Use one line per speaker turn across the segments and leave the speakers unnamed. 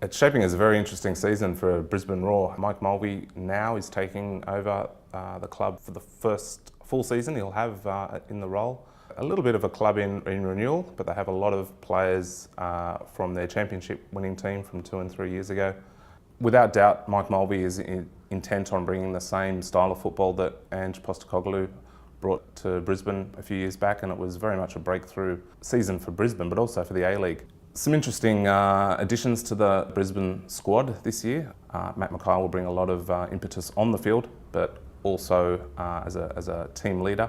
It's shaping as a very interesting season for Brisbane Roar. Mike Mulvey now is taking over the club for the first full season he'll have in the role. A little bit of a club in renewal, but they have a lot of players from their championship winning team from 2 and 3 years ago. Without doubt, Mike Mulvey is intent on bringing the same style of football that Ange Postecoglou brought to Brisbane a few years back, and it was very much a breakthrough season for Brisbane, but also for the A-League. Some interesting additions to the Brisbane squad this year. Matt Mackay will bring a lot of impetus on the field, but also as a team leader.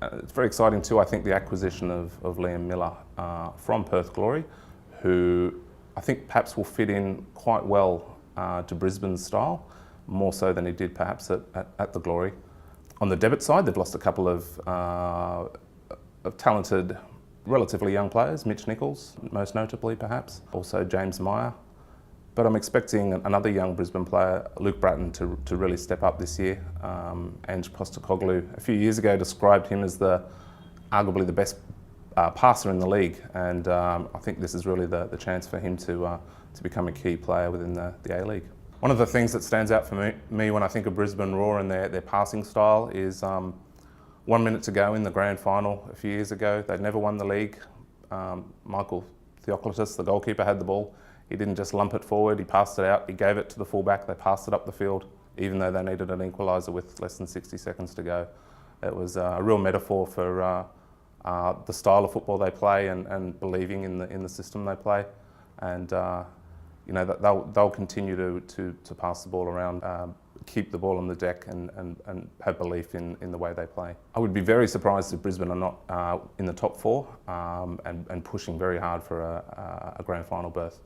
It's very exciting too, I think, the acquisition of Liam Miller from Perth Glory, who I think perhaps will fit in quite well to Brisbane's style, more so than he did perhaps at the Glory. On the debit side, they've lost a couple of talented, relatively young players, Mitch Nichols, most notably perhaps, also James Meyer. But I'm expecting another young Brisbane player, Luke Bratton, to really step up this year. Ange Postecoglou a few years ago described him as arguably the best passer in the league, and I think this is really the chance for him to become a key player within the A-League. One of the things that stands out for me when I think of Brisbane Roar and their passing style is 1 minute to go in the grand final a few years ago. They'd never won the league. Michael Theocritus, the goalkeeper, had the ball. He didn't just lump it forward, he passed it out, he gave it to the fullback, they passed it up the field, even though they needed an equaliser with less than 60 seconds to go. It was a real metaphor for the style of football they play and believing in the system they play. And you know, they'll continue to pass the ball around, keep the ball on the deck and have belief in the way they play. I would be very surprised if Brisbane are not in the top 4 and pushing very hard for a grand final berth.